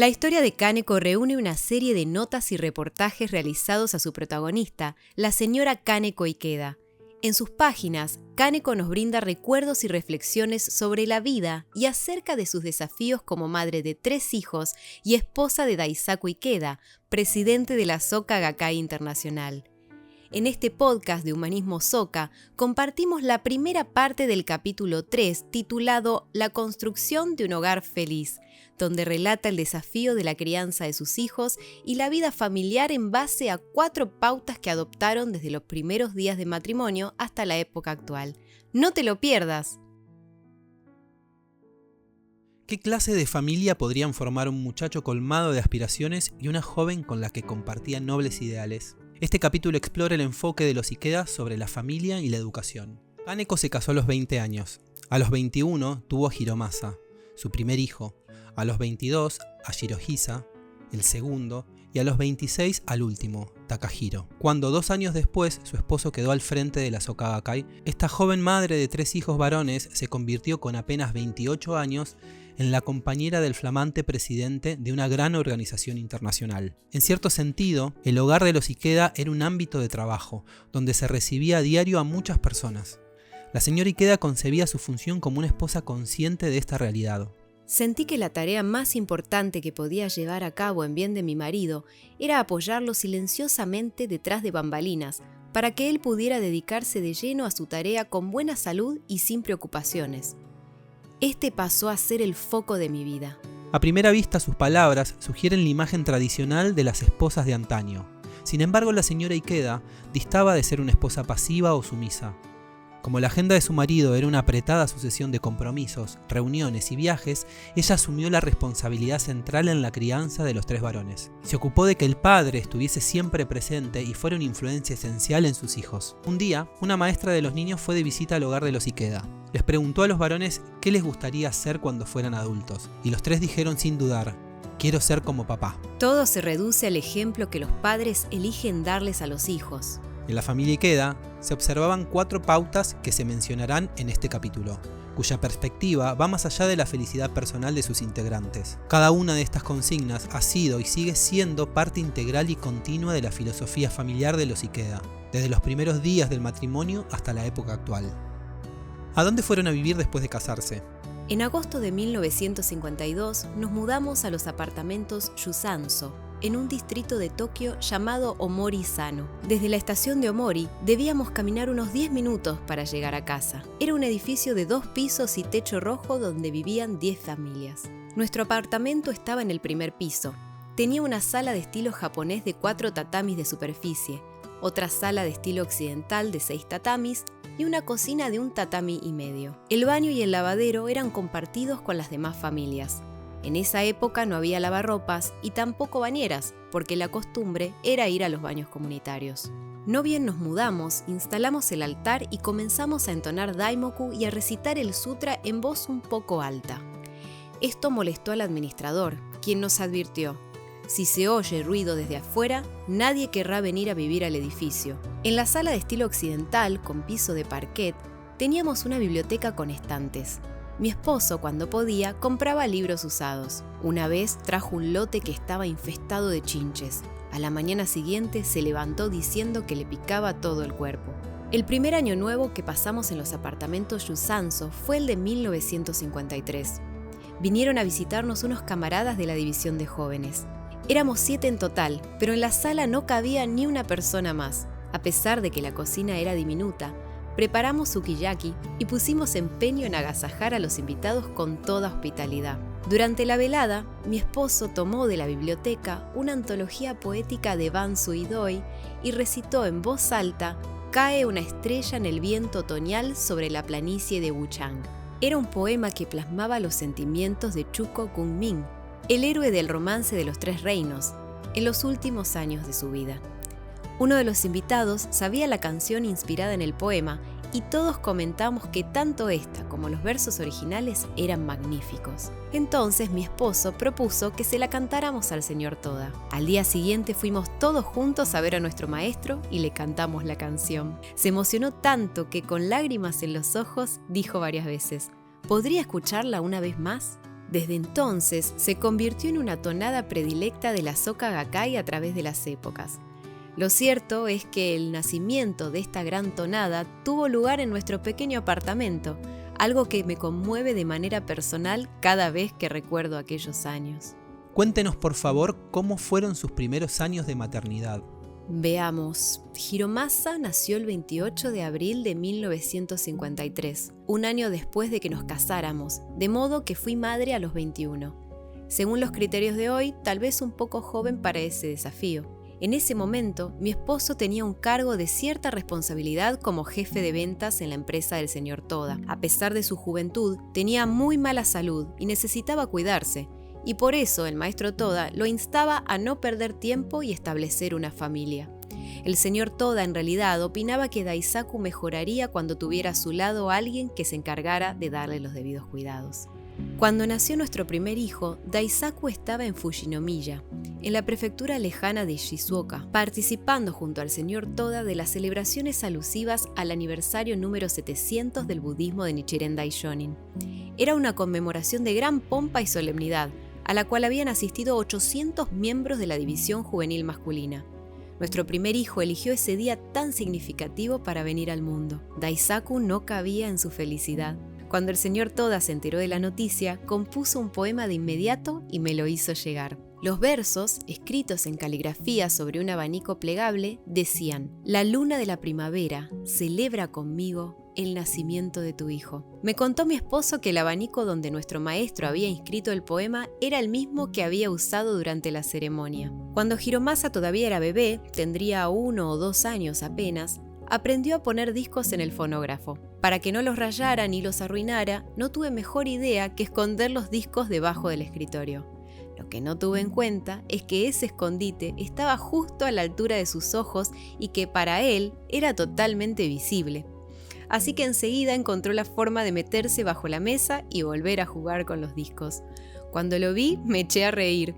La historia de Kaneko reúne una serie de notas y reportajes realizados a su protagonista, la señora Kaneko Ikeda. En sus páginas, Kaneko nos brinda recuerdos y reflexiones sobre la vida y acerca de sus desafíos como madre de 3 hijos y esposa de Daisaku Ikeda, presidente de la Soka Gakkai Internacional. En este podcast de Humanismo Soka compartimos la primera parte del capítulo 3 titulado La construcción de un hogar feliz, donde relata el desafío de la crianza de sus hijos y la vida familiar en base a 4 pautas que adoptaron desde los primeros días de matrimonio hasta la época actual. ¡No te lo pierdas! ¿Qué clase de familia podrían formar un muchacho colmado de aspiraciones y una joven con la que compartía nobles ideales? Este capítulo explora el enfoque de los Ikeda sobre la familia y la educación. Kaneko se casó a los 20 años. A los 21 tuvo a Hiromasa, su primer hijo. A los 22 a Shirohisa, el segundo, y a los 26 al último, Takahiro. Cuando 2 años después su esposo quedó al frente de la Soka Gakkai, esta joven madre de 3 hijos varones se convirtió con apenas 28 años en la compañera del flamante presidente de una gran organización internacional. En cierto sentido, el hogar de los Ikeda era un ámbito de trabajo, donde se recibía a diario a muchas personas. La señora Ikeda concebía su función como una esposa consciente de esta realidad. Sentí que la tarea más importante que podía llevar a cabo en bien de mi marido era apoyarlo silenciosamente detrás de bambalinas, para que él pudiera dedicarse de lleno a su tarea con buena salud y sin preocupaciones. Este pasó a ser el foco de mi vida. A primera vista sus palabras sugieren la imagen tradicional de las esposas de antaño. Sin embargo, la señora Ikeda distaba de ser una esposa pasiva o sumisa. Como la agenda de su marido era una apretada sucesión de compromisos, reuniones y viajes, ella asumió la responsabilidad central en la crianza de los 3 varones. Se ocupó de que el padre estuviese siempre presente y fuera una influencia esencial en sus hijos. Un día, una maestra de los niños fue de visita al hogar de los Ikeda. Les preguntó a los varones qué les gustaría hacer cuando fueran adultos, y los 3 dijeron sin dudar: quiero ser como papá. Todo se reduce al ejemplo que los padres eligen darles a los hijos. En la familia Ikeda se observaban 4 pautas que se mencionarán en este capítulo, cuya perspectiva va más allá de la felicidad personal de sus integrantes. Cada una de estas consignas ha sido y sigue siendo parte integral y continua de la filosofía familiar de los Ikeda, desde los primeros días del matrimonio hasta la época actual. ¿A dónde fueron a vivir después de casarse? En agosto de 1952 nos mudamos a los apartamentos Yusanso, en un distrito de Tokio llamado Omori-Sano. Desde la estación de Omori debíamos caminar unos 10 minutos para llegar a casa. Era un edificio de 2 pisos y techo rojo donde vivían 10 familias. Nuestro apartamento estaba en el primer piso. Tenía una sala de estilo japonés de 4 tatamis de superficie, otra sala de estilo occidental de 6 tatamis y una cocina de 1,5 tatami. El baño y el lavadero eran compartidos con las demás familias. En esa época no había lavarropas y tampoco bañeras, porque la costumbre era ir a los baños comunitarios. No bien nos mudamos, instalamos el altar y comenzamos a entonar Daimoku y a recitar el sutra en voz un poco alta. Esto molestó al administrador, quien nos advirtió: si se oye ruido desde afuera, nadie querrá venir a vivir al edificio. En la sala de estilo occidental, con piso de parquet, teníamos una biblioteca con estantes. Mi esposo, cuando podía, compraba libros usados. Una vez trajo un lote que estaba infestado de chinches. A la mañana siguiente se levantó diciendo que le picaba todo el cuerpo. El primer año nuevo que pasamos en los apartamentos Yusanso fue el de 1953. Vinieron a visitarnos unos camaradas de la división de jóvenes. Éramos 7 en total, pero en la sala no cabía ni una persona más. A pesar de que la cocina era diminuta, preparamos sukiyaki y pusimos empeño en agasajar a los invitados con toda hospitalidad. Durante la velada, mi esposo tomó de la biblioteca una antología poética de Ban Sui-doi y recitó en voz alta «Cae una estrella en el viento otoñal sobre la planicie de Wuchang». Era un poema que plasmaba los sentimientos de Chuko Kung-min, el héroe del romance de los 3 reinos, en los últimos años de su vida. Uno de los invitados sabía la canción inspirada en el poema y todos comentamos que tanto esta como los versos originales eran magníficos. Entonces mi esposo propuso que se la cantáramos al señor Toda. Al día siguiente fuimos todos juntos a ver a nuestro maestro y le cantamos la canción. Se emocionó tanto que con lágrimas en los ojos dijo varias veces: ¿podría escucharla una vez más? Desde entonces se convirtió en una tonada predilecta de la soka gakkai a través de las épocas. Lo cierto es que el nacimiento de esta gran tonada tuvo lugar en nuestro pequeño apartamento, algo que me conmueve de manera personal cada vez que recuerdo aquellos años. Cuéntenos por favor cómo fueron sus primeros años de maternidad. Veamos, Hiromasa nació el 28 de abril de 1953, un año después de que nos casáramos, de modo que fui madre a los 21. Según los criterios de hoy, tal vez un poco joven para ese desafío. En ese momento, mi esposo tenía un cargo de cierta responsabilidad como jefe de ventas en la empresa del señor Toda. A pesar de su juventud, tenía muy mala salud y necesitaba cuidarse, y por eso el maestro Toda lo instaba a no perder tiempo y establecer una familia. El señor Toda en realidad opinaba que Daisaku mejoraría cuando tuviera a su lado a alguien que se encargara de darle los debidos cuidados. Cuando nació nuestro primer hijo, Daisaku estaba en Fujinomiya, en la prefectura lejana de Shizuoka, participando junto al señor Toda de las celebraciones alusivas al aniversario número 700 del budismo de Nichiren Daishonin. Era una conmemoración de gran pompa y solemnidad, a la cual habían asistido 800 miembros de la división juvenil masculina. Nuestro primer hijo eligió ese día tan significativo para venir al mundo. Daisaku no cabía en su felicidad. Cuando el señor Toda se enteró de la noticia, compuso un poema de inmediato y me lo hizo llegar. Los versos, escritos en caligrafía sobre un abanico plegable, decían: «La luna de la primavera celebra conmigo el nacimiento de tu hijo». Me contó mi esposo que el abanico donde nuestro maestro había inscrito el poema era el mismo que había usado durante la ceremonia. Cuando Hiromasa todavía era bebé, tendría 1 o 2 años apenas, aprendió a poner discos en el fonógrafo. Para que no los rayara ni los arruinara, no tuve mejor idea que esconder los discos debajo del escritorio. Lo que no tuve en cuenta es que ese escondite estaba justo a la altura de sus ojos y que para él era totalmente visible. Así que enseguida encontró la forma de meterse bajo la mesa y volver a jugar con los discos. Cuando lo vi, me eché a reír.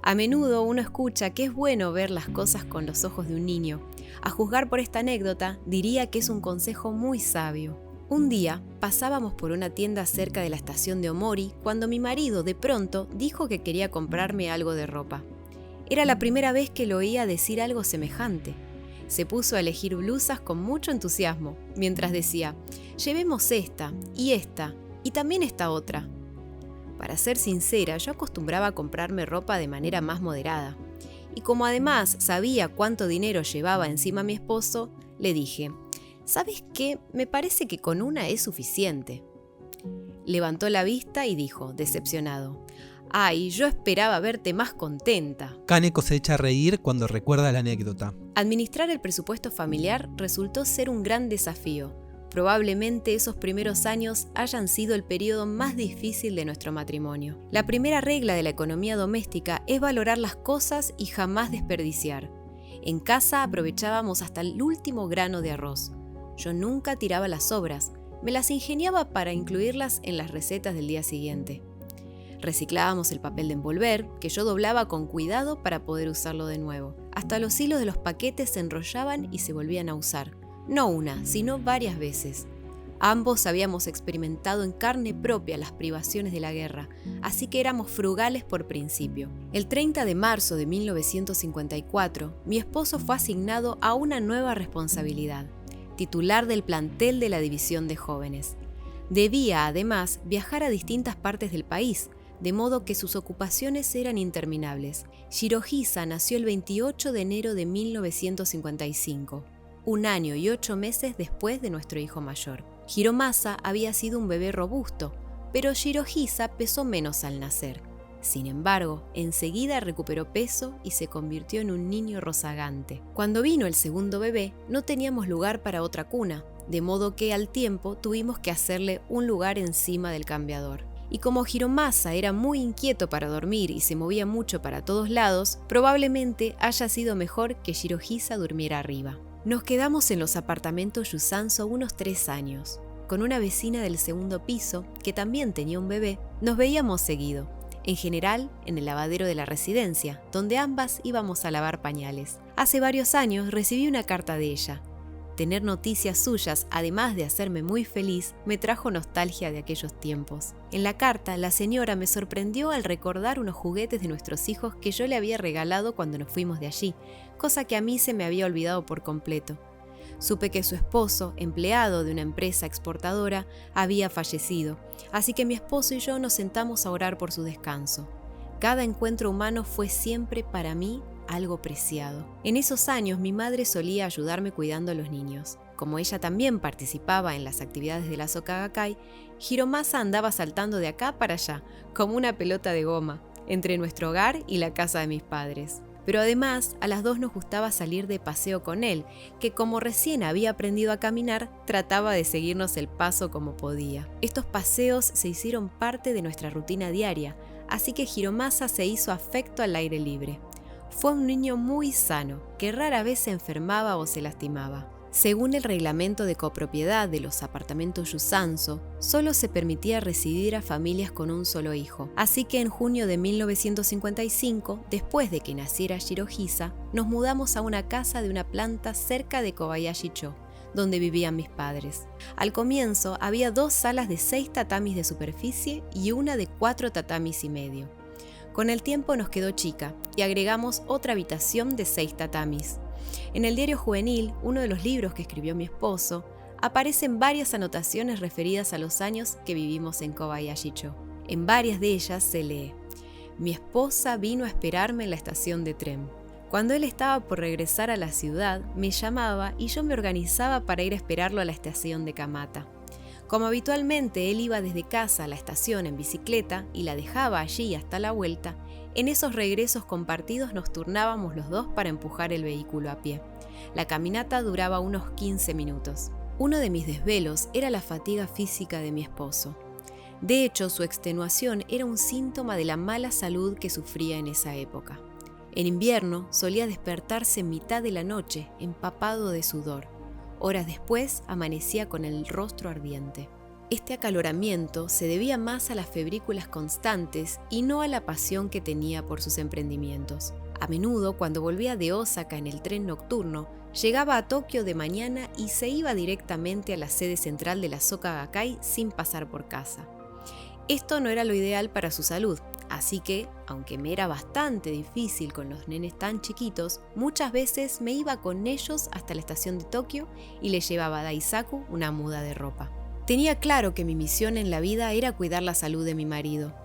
A menudo uno escucha que es bueno ver las cosas con los ojos de un niño. A juzgar por esta anécdota, diría que es un consejo muy sabio. Un día, pasábamos por una tienda cerca de la estación de Omori cuando mi marido de pronto dijo que quería comprarme algo de ropa. Era la primera vez que lo oía decir algo semejante. Se puso a elegir blusas con mucho entusiasmo, mientras decía: «Llevemos esta, y también esta otra». Para ser sincera, yo acostumbraba a comprarme ropa de manera más moderada. Y como además sabía cuánto dinero llevaba encima mi esposo, le dije: «¿Sabes qué? Me parece que con una es suficiente». Levantó la vista y dijo, decepcionado: «Ay, yo esperaba verte más contenta». Kaneko se echa a reír cuando recuerda la anécdota. Administrar el presupuesto familiar resultó ser un gran desafío. Probablemente esos primeros años hayan sido el periodo más difícil de nuestro matrimonio. La primera regla de la economía doméstica es valorar las cosas y jamás desperdiciar. En casa aprovechábamos hasta el último grano de arroz. Yo nunca tiraba las sobras, me las ingeniaba para incluirlas en las recetas del día siguiente. Reciclábamos el papel de envolver, que yo doblaba con cuidado para poder usarlo de nuevo. Hasta los hilos de los paquetes se enrollaban y se volvían a usar. No una, sino varias veces. Ambos habíamos experimentado en carne propia las privaciones de la guerra, así que éramos frugales por principio. El 30 de marzo de 1954, mi esposo fue asignado a una nueva responsabilidad: titular del plantel de la división de jóvenes. Debía, además, viajar a distintas partes del país, de modo que sus ocupaciones eran interminables. Shirohisa nació el 28 de enero de 1955. 1 año y 8 meses después de nuestro hijo mayor. Hiromasa había sido un bebé robusto, pero Shirohisa pesó menos al nacer. Sin embargo, enseguida recuperó peso y se convirtió en un niño rozagante. Cuando vino el segundo bebé, no teníamos lugar para otra cuna, de modo que al tiempo tuvimos que hacerle un lugar encima del cambiador. Y como Hiromasa era muy inquieto para dormir y se movía mucho para todos lados, probablemente haya sido mejor que Shirohisa durmiera arriba. Nos quedamos en los apartamentos Yusanso unos 3 años. Con una vecina del segundo piso, que también tenía un bebé, nos veíamos seguido. En general, en el lavadero de la residencia, donde ambas íbamos a lavar pañales. Hace varios años recibí una carta de ella. Tener noticias suyas, además de hacerme muy feliz, me trajo nostalgia de aquellos tiempos. En la carta, la señora me sorprendió al recordar unos juguetes de nuestros hijos que yo le había regalado cuando nos fuimos de allí, cosa que a mí se me había olvidado por completo. Supe que su esposo, empleado de una empresa exportadora, había fallecido, así que mi esposo y yo nos sentamos a orar por su descanso. Cada encuentro humano fue siempre para mí algo preciado. En esos años mi madre solía ayudarme cuidando a los niños. Como ella también participaba en las actividades de la Soka Gakkai, Hiromasa andaba saltando de acá para allá, como una pelota de goma, entre nuestro hogar y la casa de mis padres. Pero además, a las dos nos gustaba salir de paseo con él, que como recién había aprendido a caminar, trataba de seguirnos el paso como podía. Estos paseos se hicieron parte de nuestra rutina diaria, así que Hiromasa se hizo afecto al aire libre. Fue un niño muy sano, que rara vez se enfermaba o se lastimaba. Según el reglamento de copropiedad de los apartamentos Yusanso, solo se permitía recibir a familias con un solo hijo. Así que en junio de 1955, después de que naciera Shirohisa, nos mudamos a una casa de una planta cerca de Kobayashi-cho, donde vivían mis padres. Al comienzo había 2 salas de 6 tatamis de superficie y una de 4 tatamis y medio. Con el tiempo nos quedó chica y agregamos otra habitación de 6 tatamis. En el diario juvenil, uno de los libros que escribió mi esposo, aparecen varias anotaciones referidas a los años que vivimos en Kobayashi-cho. En varias de ellas se lee: mi esposa vino a esperarme en la estación de tren. Cuando él estaba por regresar a la ciudad, me llamaba y yo me organizaba para ir a esperarlo a la estación de Kamata. Como habitualmente él iba desde casa a la estación en bicicleta y la dejaba allí hasta la vuelta, en esos regresos compartidos nos turnábamos los dos para empujar el vehículo a pie. La caminata duraba unos 15 minutos. Uno de mis desvelos era la fatiga física de mi esposo. De hecho, su extenuación era un síntoma de la mala salud que sufría en esa época. En invierno solía despertarse en mitad de la noche, empapado de sudor. Horas después amanecía con el rostro ardiente. Este acaloramiento se debía más a las febrículas constantes y no a la pasión que tenía por sus emprendimientos. A menudo, cuando volvía de Osaka en el tren nocturno, llegaba a Tokio de mañana y se iba directamente a la sede central de la Soka Gakkai sin pasar por casa. Esto no era lo ideal para su salud, así que, aunque me era bastante difícil con los nenes tan chiquitos, muchas veces me iba con ellos hasta la estación de Tokio y le llevaba a Daisaku una muda de ropa. Tenía claro que mi misión en la vida era cuidar la salud de mi marido.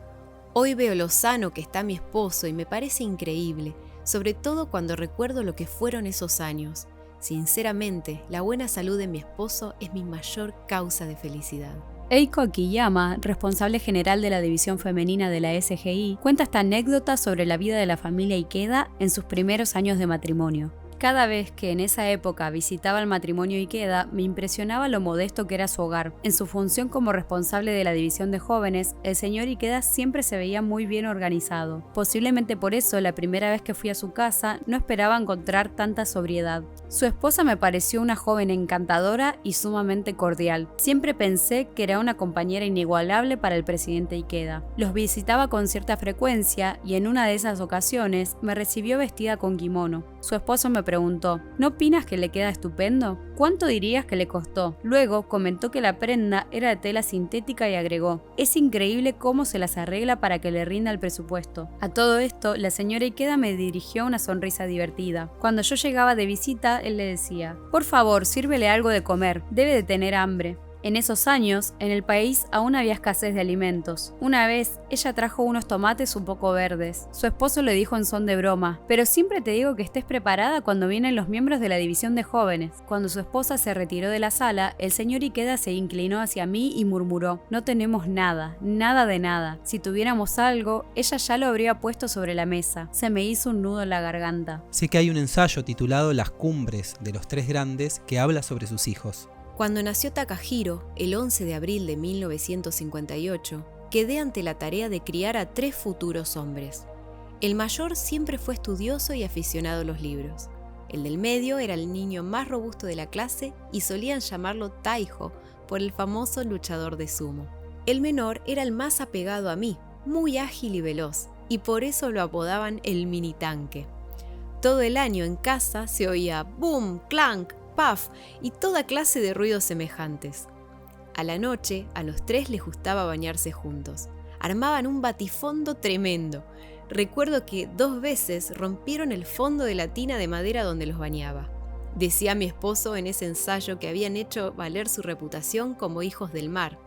Hoy veo lo sano que está mi esposo y me parece increíble, sobre todo cuando recuerdo lo que fueron esos años. Sinceramente, la buena salud de mi esposo es mi mayor causa de felicidad. Eiko Akiyama, responsable general de la división femenina de la SGI, cuenta esta anécdota sobre la vida de la familia Ikeda en sus primeros años de matrimonio. Cada vez que en esa época visitaba el matrimonio Ikeda, me impresionaba lo modesto que era su hogar. En su función como responsable de la división de jóvenes, el señor Ikeda siempre se veía muy bien organizado. Posiblemente por eso, la primera vez que fui a su casa, no esperaba encontrar tanta sobriedad. Su esposa me pareció una joven encantadora y sumamente cordial. Siempre pensé que era una compañera inigualable para el presidente Ikeda. Los visitaba con cierta frecuencia y en una de esas ocasiones me recibió vestida con kimono. Su esposo me preguntó: ¿no opinas que le queda estupendo? ¿Cuánto dirías que le costó? Luego comentó que la prenda era de tela sintética y agregó: es increíble cómo se las arregla para que le rinda el presupuesto. A todo esto, la señora Ikeda me dirigió una sonrisa divertida. Cuando yo llegaba de visita, él le decía: por favor, sírvele algo de comer, debe de tener hambre. En esos años, en el país aún había escasez de alimentos. Una vez, ella trajo unos tomates un poco verdes. Su esposo le dijo en son de broma: pero siempre te digo que estés preparada cuando vienen los miembros de la división de jóvenes. Cuando su esposa se retiró de la sala, el señor Ikeda se inclinó hacia mí y murmuró: no tenemos nada, nada de nada. Si tuviéramos algo, ella ya lo habría puesto sobre la mesa. Se me hizo un nudo en la garganta. Sé que hay un ensayo titulado Las cumbres de los tres grandes que habla sobre sus hijos. Cuando nació Takahiro, el 11 de abril de 1958, quedé ante la tarea de criar a 3 futuros hombres. El mayor siempre fue estudioso y aficionado a los libros. El del medio era el niño más robusto de la clase y solían llamarlo Taiho por el famoso luchador de sumo. El menor era el más apegado a mí, muy ágil y veloz, y por eso lo apodaban el mini tanque. Todo el año en casa se oía boom, clank, paf y toda clase de ruidos semejantes. A la noche, a los 3 les gustaba bañarse juntos. Armaban un batifondo tremendo. Recuerdo que 2 veces rompieron el fondo de la tina de madera donde los bañaba. Decía mi esposo en ese ensayo que habían hecho valer su reputación como hijos del mar,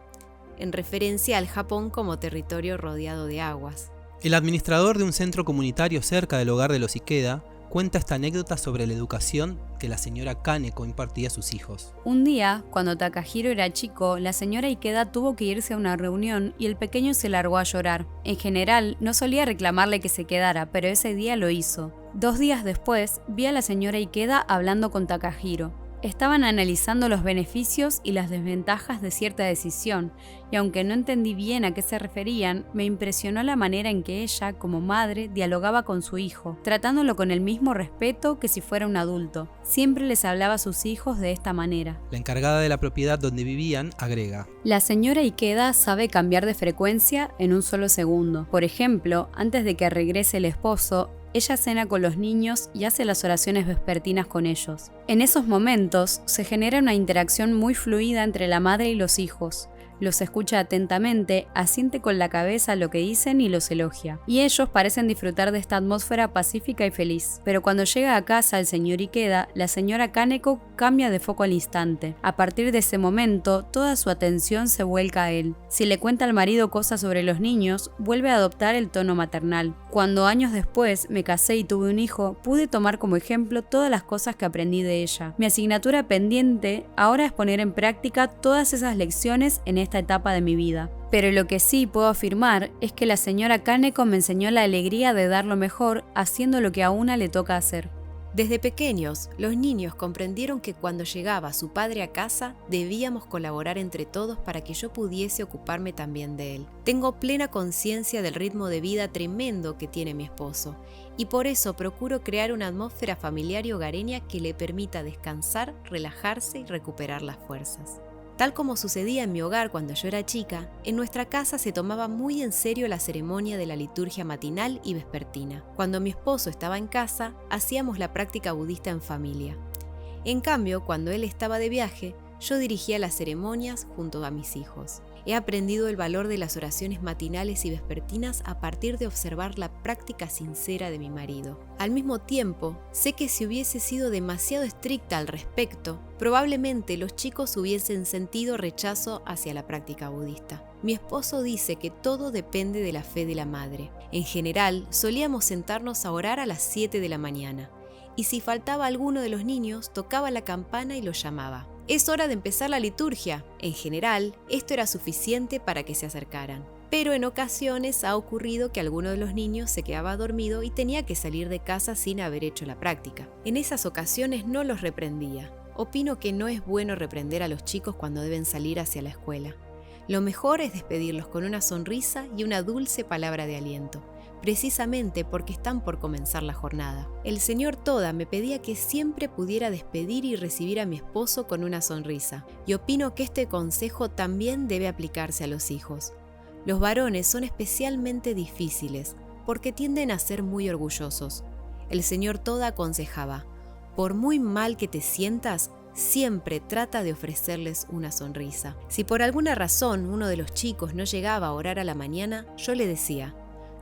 en referencia al Japón como territorio rodeado de aguas. El administrador de un centro comunitario cerca del hogar de los Ikeda cuenta esta anécdota sobre la educación que la señora Kaneko impartía a sus hijos. Un día, cuando Takahiro era chico, la señora Ikeda tuvo que irse a una reunión y el pequeño se largó a llorar. En general, no solía reclamarle que se quedara, pero ese día lo hizo. 2 días después, vi a la señora Ikeda hablando con Takahiro. Estaban analizando los beneficios y las desventajas de cierta decisión, y aunque no entendí bien a qué se referían, me impresionó la manera en que ella, como madre, dialogaba con su hijo, tratándolo con el mismo respeto que si fuera un adulto. Siempre les hablaba a sus hijos de esta manera. La encargada de la propiedad donde vivían agrega: La señora Ikeda sabe cambiar de frecuencia en un solo segundo. Por ejemplo, antes de que regrese el esposo, ella cena con los niños y hace las oraciones vespertinas con ellos. En esos momentos se genera una interacción muy fluida entre la madre y los hijos. Los escucha atentamente, asiente con la cabeza a lo que dicen y los elogia. Y ellos parecen disfrutar de esta atmósfera pacífica y feliz. Pero cuando llega a casa el señor Ikeda, la señora Kaneko cambia de foco al instante. A partir de ese momento, toda su atención se vuelca a él. Si le cuenta al marido cosas sobre los niños, vuelve a adoptar el tono maternal. Cuando años después me casé y tuve un hijo, pude tomar como ejemplo todas las cosas que aprendí de ella. Mi asignatura pendiente ahora es poner en práctica todas esas lecciones en esta etapa de mi vida. Pero lo que sí puedo afirmar es que la señora Kaneko me enseñó la alegría de dar lo mejor haciendo lo que a una le toca hacer. Desde pequeños, los niños comprendieron que cuando llegaba su padre a casa, debíamos colaborar entre todos para que yo pudiese ocuparme también de él. Tengo plena conciencia del ritmo de vida tremendo que tiene mi esposo, y por eso procuro crear una atmósfera familiar y hogareña que le permita descansar, relajarse y recuperar las fuerzas. Tal como sucedía en mi hogar cuando yo era chica, en nuestra casa se tomaba muy en serio la ceremonia de la liturgia matinal y vespertina. Cuando mi esposo estaba en casa, hacíamos la práctica budista en familia. En cambio, cuando él estaba de viaje, yo dirigía las ceremonias junto a mis hijos. He aprendido el valor de las oraciones matinales y vespertinas a partir de observar la práctica sincera de mi marido. Al mismo tiempo, sé que si hubiese sido demasiado estricta al respecto, probablemente los chicos hubiesen sentido rechazo hacia la práctica budista. Mi esposo dice que todo depende de la fe de la madre. En general, solíamos sentarnos a orar a las 7 de la mañana, y si faltaba alguno de los niños, tocaba la campana y los llamaba. Es hora de empezar la liturgia. En general, esto era suficiente para que se acercaran. Pero en ocasiones ha ocurrido que alguno de los niños se quedaba dormido y tenía que salir de casa sin haber hecho la práctica. En esas ocasiones no los reprendía. Opino que no es bueno reprender a los chicos cuando deben salir hacia la escuela. Lo mejor es despedirlos con una sonrisa y una dulce palabra de aliento, precisamente porque están por comenzar la jornada. El señor Toda me pedía que siempre pudiera despedir y recibir a mi esposo con una sonrisa, y opino que este consejo también debe aplicarse a los hijos. Los varones son especialmente difíciles porque tienden a ser muy orgullosos. El señor Toda aconsejaba: por muy mal que te sientas, siempre trata de ofrecerles una sonrisa. Si por alguna razón uno de los chicos no llegaba a orar a la mañana, yo le decía: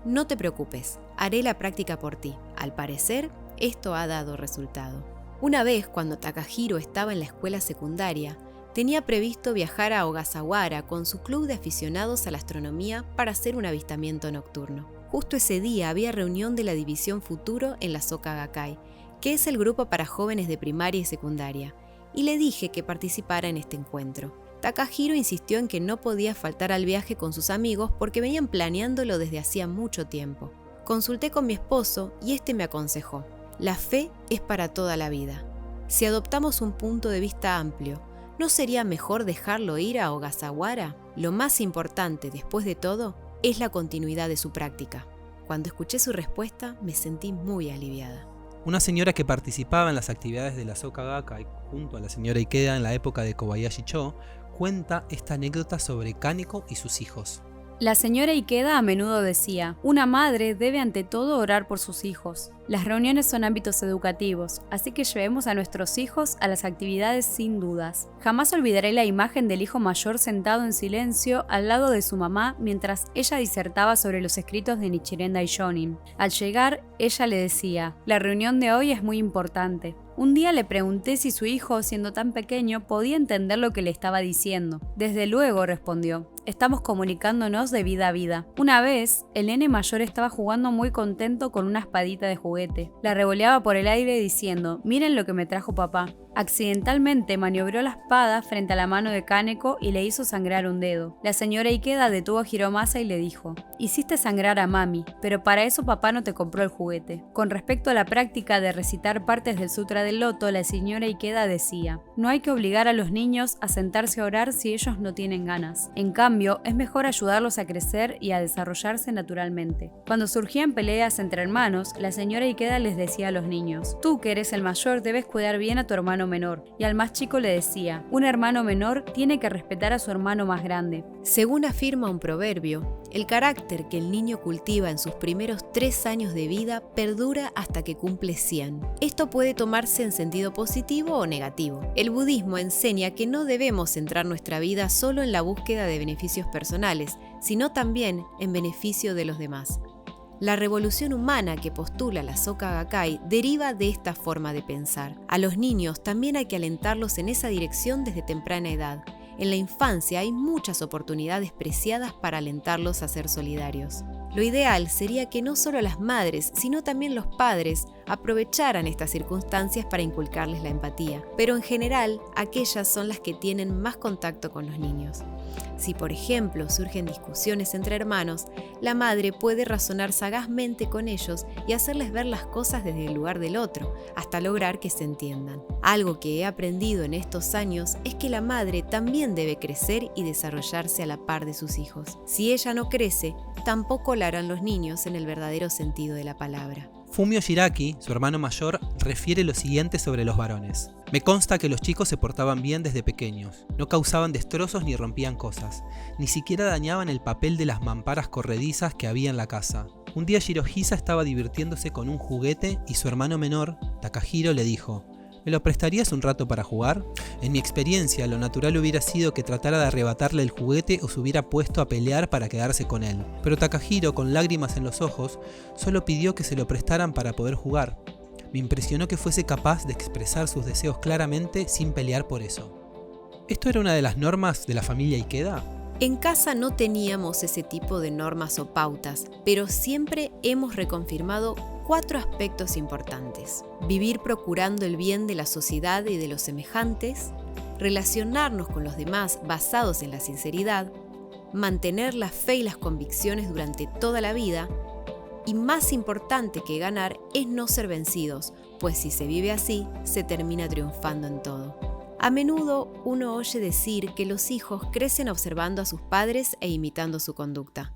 no te preocupes, haré la práctica por ti. Al parecer, esto ha dado resultado. Una vez, cuando Takahiro estaba en la escuela secundaria, tenía previsto viajar a Ogasawara con su club de aficionados a la astronomía para hacer un avistamiento nocturno. Justo ese día había reunión de la División Futuro en la Soka Gakkai, que es el grupo para jóvenes de primaria y secundaria, y le dije que participara en este encuentro. Takahiro insistió en que no podía faltar al viaje con sus amigos porque venían planeándolo desde hacía mucho tiempo. Consulté con mi esposo y este me aconsejó: la fe es para toda la vida. Si adoptamos un punto de vista amplio, ¿no sería mejor dejarlo ir a Ogasawara? Lo más importante, después de todo, es la continuidad de su práctica. Cuando escuché su respuesta, me sentí muy aliviada. Una señora que participaba en las actividades de la Soka Gakkai junto a la señora Ikeda en la época de Kobayashi-cho cuenta esta anécdota sobre Kaneko y sus hijos. La señora Ikeda a menudo decía: una madre debe ante todo orar por sus hijos. Las reuniones son ámbitos educativos, así que llevemos a nuestros hijos a las actividades sin dudas. Jamás olvidaré la imagen del hijo mayor sentado en silencio al lado de su mamá mientras ella disertaba sobre los escritos de Nichiren Daishonin. Al llegar, ella le decía: "La reunión de hoy es muy importante". Un día le pregunté si su hijo, siendo tan pequeño, podía entender lo que le estaba diciendo. "Desde luego", respondió. "Estamos comunicándonos de vida a vida". Una vez, el nene mayor estaba jugando muy contento con una espadita de juguete. La revoleaba por el aire diciendo: "Miren lo que me trajo papá". Accidentalmente maniobró la espada frente a la mano de Kaneko y le hizo sangrar un dedo. La señora Ikeda detuvo a Hiromasa y le dijo: "Hiciste sangrar a mami, pero para eso papá no te compró el juguete". Con respecto a la práctica de recitar partes del Sutra del Loto, la señora Ikeda decía: "No hay que obligar a los niños a sentarse a orar si ellos no tienen ganas. En cambio, es mejor ayudarlos a crecer y a desarrollarse naturalmente". Cuando surgían peleas entre hermanos, la señora Ikeda les decía a los niños: "Tú, que eres el mayor, debes cuidar bien a tu hermano menor", y al más chico le decía: "Un hermano menor tiene que respetar a su hermano más grande". Según afirma un proverbio, el carácter que el niño cultiva en sus primeros 3 años de vida perdura hasta que cumple 100. Esto puede tomarse en sentido positivo o negativo. El budismo enseña que no debemos centrar nuestra vida solo en la búsqueda de beneficios personales, sino también en beneficio de los demás. La revolución humana que postula la Soka Gakkai deriva de esta forma de pensar. A los niños también hay que alentarlos en esa dirección desde temprana edad. En la infancia hay muchas oportunidades preciadas para alentarlos a ser solidarios. Lo ideal sería que no solo las madres, sino también los padres aprovecharan estas circunstancias para inculcarles la empatía, pero en general aquellas son las que tienen más contacto con los niños. Si, por ejemplo, surgen discusiones entre hermanos, la madre puede razonar sagazmente con ellos y hacerles ver las cosas desde el lugar del otro, hasta lograr que se entiendan. Algo que he aprendido en estos años es que la madre también debe crecer y desarrollarse a la par de sus hijos. Si ella no crece, tampoco lo harán los niños en el verdadero sentido de la palabra. Fumio Shiraki, su hermano mayor, refiere lo siguiente sobre los varones. Me consta que los chicos se portaban bien desde pequeños, no causaban destrozos ni rompían cosas, ni siquiera dañaban el papel de las mamparas corredizas que había en la casa. Un día Shirohisa estaba divirtiéndose con un juguete y su hermano menor, Takahiro, le dijo: ¿Me lo prestarías un rato para jugar? En mi experiencia, lo natural hubiera sido que tratara de arrebatarle el juguete o se hubiera puesto a pelear para quedarse con él. Pero Takahiro, con lágrimas en los ojos, solo pidió que se lo prestaran para poder jugar. Me impresionó que fuese capaz de expresar sus deseos claramente sin pelear por eso. ¿Esto era una de las normas de la familia Ikeda? En casa no teníamos ese tipo de normas o pautas, pero siempre hemos reconfirmado 4 aspectos importantes: vivir procurando el bien de la sociedad y de los semejantes, relacionarnos con los demás basados en la sinceridad, mantener la fe y las convicciones durante toda la vida, y más importante que ganar es no ser vencidos, pues si se vive así, se termina triunfando en todo. A menudo uno oye decir que los hijos crecen observando a sus padres e imitando su conducta.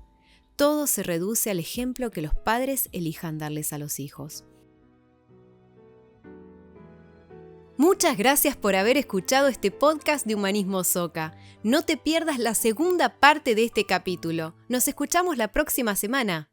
Todo se reduce al ejemplo que los padres elijan darles a los hijos. Muchas gracias por haber escuchado este podcast de Humanismo Soka. No te pierdas la segunda parte de este capítulo. Nos escuchamos la próxima semana.